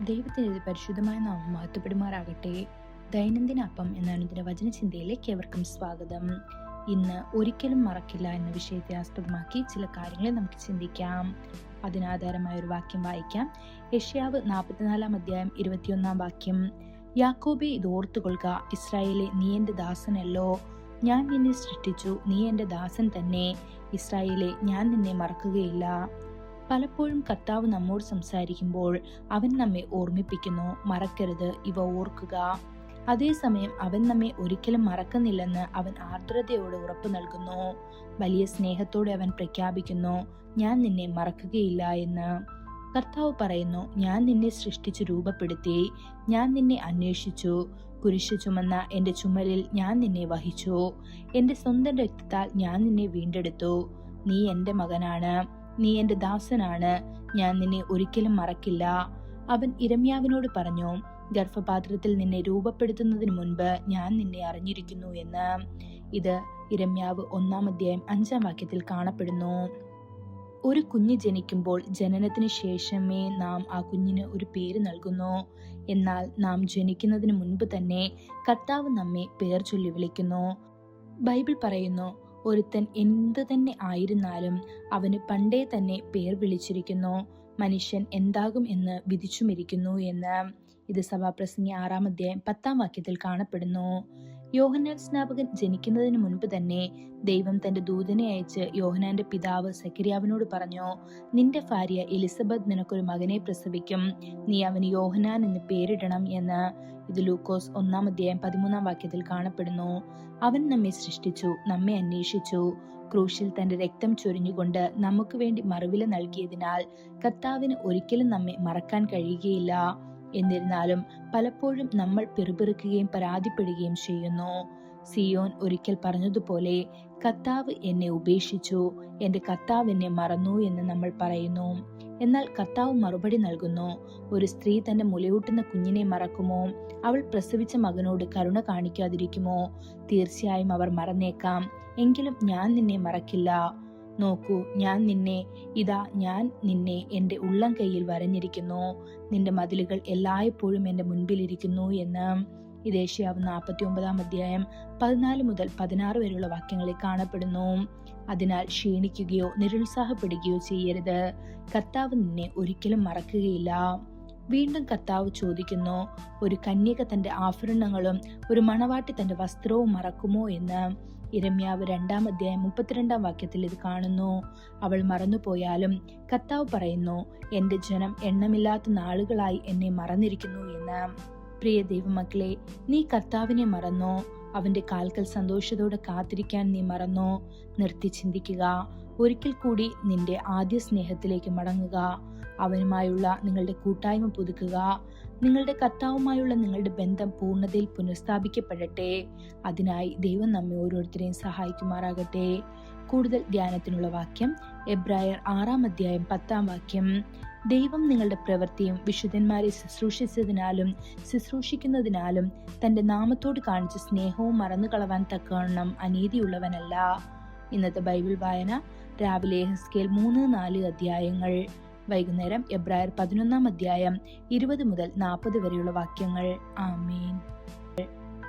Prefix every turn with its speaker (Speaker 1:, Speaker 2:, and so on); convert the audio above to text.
Speaker 1: ദൈവത്തിൻ്റെ പരിശുദ്ധമായ നാമം മഹത്വപ്പെടുമാറാകട്ടെ. ദൈനംദിന അപ്പം എന്ന അനുദിന വചനചിന്തയിലേക്ക് ഏവർക്കും സ്വാഗതം. ഇന്ന് ഒരിക്കലും മറക്കില്ല എന്ന വിഷയത്തെ ആസ്പദമാക്കി ചില കാര്യങ്ങളെ നമുക്ക് ചിന്തിക്കാം. അതിനാധാരമായ ഒരു വാക്യം വായിക്കാം. യെശയ്യാവ് 44 21 വാക്യം. യാക്കോബേ, ഇത് ഓർത്തുകൊള്ളുക, ഇസ്രായേലെ, നീ എൻ്റെ ദാസനല്ലോ. ഞാൻ നിന്നെ സൃഷ്ടിച്ചു, നീ എൻ്റെ ദാസൻ തന്നെ. ഇസ്രായേലെ, ഞാൻ നിന്നെ മറക്കുകയില്ല. പലപ്പോഴും കർത്താവ് നമ്മോട് സംസാരിക്കുമ്പോൾ അവൻ നമ്മെ ഓർമ്മിപ്പിക്കുന്നു, മറക്കരുത്, ഇവ ഓർക്കുക. അതേസമയം അവൻ നമ്മെ ഒരിക്കലും മറക്കുന്നില്ലെന്ന് അവൻ ആർദ്രതയോടെ ഉറപ്പു നൽകുന്നു. വലിയ സ്നേഹത്തോടെ അവൻ പ്രഖ്യാപിക്കുന്നു, ഞാൻ നിന്നെ മറക്കുകയില്ല എന്ന്. കർത്താവ് പറയുന്നു, ഞാൻ നിന്നെ സൃഷ്ടിച്ചു രൂപപ്പെടുത്തി, ഞാൻ നിന്നെ അന്വേഷിച്ചു, കുരിശു ചുമന്ന എൻ്റെ ചുമലിൽ ഞാൻ നിന്നെ വഹിച്ചു, എൻ്റെ സ്വന്തം രക്തത്താൽ ഞാൻ നിന്നെ വീണ്ടെടുത്തു. നീ എൻ്റെ മകനാണ്, നീ എൻ്റെ ദാസനാണ്, ഞാൻ നിന്നെ ഒരിക്കലും മറക്കില്ല. അവൻ യിരെമ്യാവിനോട് പറഞ്ഞു, ഗർഭപാത്രത്തിൽ നിന്നെ രൂപപ്പെടുത്തുന്നതിന് മുൻപ് ഞാൻ നിന്നെ അറിഞ്ഞിരിക്കുന്നു എന്ന്. ഇത് യിരെമ്യാവ് 1 വാക്യത്തിൽ കാണപ്പെടുന്നു. ഒരു കുഞ്ഞ് ജനിക്കുമ്പോൾ ജനനത്തിന് ശേഷമേ നാം ആ കുഞ്ഞിന് ഒരു പേര് നൽകുന്നു. എന്നാൽ നാം ജനിക്കുന്നതിന് മുൻപ് തന്നെ കർത്താവ് നമ്മെ പേർ ചൊല്ലി വിളിക്കുന്നു. ബൈബിൾ പറയുന്നു, ഒരുത്തൻ എന്തു തന്നെ ആയിരുന്നാലും അവന് പണ്ടേ തന്നെ പേർ വിളിച്ചിരിക്കുന്നു, മനുഷ്യൻ എന്താകും എന്ന് വിധിച്ചുമിരിക്കുന്നു എന്ന്. ഇത് സഭാപ്രസംഗി 6 വാക്യത്തിൽ കാണപ്പെടുന്നു. യോഹന്നാൻ സ്നാപകൻ ജനിക്കുന്നതിന് മുൻപ് തന്നെ ദൈവം തന്റെ ദൂതനെ അയച്ച് യോഹന്നാന്റെ പിതാവ് സെഖര്യാവിനോട് പറഞ്ഞു, നിന്റെ ഭാര്യ എലിസബത്ത് നിനക്കൊരു മകനെ പ്രസവിക്കും, നീ അവന് യോഹന്നാൻ എന്ന് പേരിടണം എന്ന്. ഇത് ലൂക്കോസ് 1 വാക്യത്തിൽ കാണപ്പെടുന്നു. അവൻ നമ്മെ സൃഷ്ടിച്ചു, നമ്മെ അന്വേഷിച്ചു, ക്രൂശിൽ തന്റെ രക്തം ചൊരിഞ്ഞുകൊണ്ട് നമുക്ക് വേണ്ടി മറുവില നൽകിയതിനാൽ കർത്താവിന് ഒരിക്കലും നമ്മെ മറക്കാൻ കഴിയുകയില്ല. എന്നിരുന്നാലും പലപ്പോഴും നമ്മൾ പിറുപിറുക്കുകയും പരാതിപ്പെടുകയും ചെയ്യുന്നു. സിയോൻ ഒരിക്കൽ പറഞ്ഞതുപോലെ, കർത്താവ് എന്നെ ഉപേക്ഷിച്ചു, എൻ്റെ കർത്താവ് എന്നെ മറന്നു എന്ന് നമ്മൾ പറയുന്നു. എന്നാൽ കർത്താവ് മറുപടി നൽകുന്നു, ഒരു സ്ത്രീ തന്റെ മുലയൂട്ടുന്ന കുഞ്ഞിനെ മറക്കുമോ? അവൾ പ്രസവിച്ച മകനോട് കരുണ കാണിക്കാതിരിക്കുമോ? തീർച്ചയായും അവർ മറന്നേക്കാം, എങ്കിലും ഞാൻ നിന്നെ മറക്കില്ല. നോക്കൂ, ഞാൻ നിന്നെ എൻ്റെ ഉള്ളം കൈയിൽ വരഞ്ഞിരിക്കുന്നു, നിന്റെ മതിലുകൾ എല്ലായ്പ്പോഴും എൻ്റെ മുൻപിലിരിക്കുന്നു എന്ന്. ഇത് യെശയ്യാവ് 49 14 മുതൽ 16 വരെയുള്ള വാക്യങ്ങളിൽ കാണപ്പെടുന്നു. അതിനാൽ ക്ഷീണിക്കുകയോ നിരുത്സാഹപ്പെടുകയോ ചെയ്യരുത്, കർത്താവ് നിന്നെ ഒരിക്കലും മറക്കുകയില്ല. വീണ്ടും കർത്താവ് ചോദിക്കുന്നു, ഒരു കന്യക തന്റെ ആഭരണങ്ങളും ഒരു മണവാട്ടി തന്റെ വസ്ത്രവും മറക്കുമോ എന്ന്. യിരെമ്യാവ് 2 വാക്യത്തിൽ ഇത് കാണുന്നു. അവൾ മറന്നുപോയാലും കർത്താവ് പറയുന്നു, എൻ്റെ ജനം എണ്ണമില്ലാത്ത നാളുകളായി എന്നെ മറന്നിരിക്കുന്നു എന്ന്. പ്രിയ ദൈവമക്കളെ, നീ കർത്താവിനെ മറന്നോ? അവന്റെ കാൽക്കൽ സന്തോഷത്തോടെ കാത്തിരിക്കാൻ നീ മറന്നോ? നിർത്തി ചിന്തിക്കുക. ഒരിക്കൽ കൂടി നിന്റെ ആദ്യ സ്നേഹത്തിലേക്ക് മടങ്ങുക. അവനുമായുള്ള നിങ്ങളുടെ കൂട്ടായ്മ പുതുക്കുക. നിങ്ങളുടെ കർത്താവുമായുള്ള നിങ്ങളുടെ ബന്ധം പൂർണ്ണതയിൽ പുനഃസ്ഥാപിക്കപ്പെടട്ടെ. അതിനായി ദൈവം നമ്മെ ഓരോരുത്തരെയും സഹായിക്കുമാറാകട്ടെ. കൂടുതൽ ധ്യാനത്തിനുള്ള വാക്യം എബ്രായർ 6 വാക്യം. ദൈവം നിങ്ങളുടെ പ്രവൃത്തിയും വിശുദ്ധന്മാരെ ശുശ്രൂഷിച്ചതിനാലും ശുശ്രൂഷിക്കുന്നതിനാലും തന്റെ നാമത്തോട് കാണിച്ച സ്നേഹവും മറന്നുകളവാൻ തക്കവണ്ണം അനീതിയുള്ളവനല്ല. ഇന്നത്തെ ബൈബിൾ വായന രാവിലെ യെഹെസ്കേൽ 3-4 അധ്യായങ്ങൾ, വൈകുന്നേരം എബ്രായർ 11 20 മുതൽ 40 വരെയുള്ള വാക്യങ്ങൾ. ആമേൻ.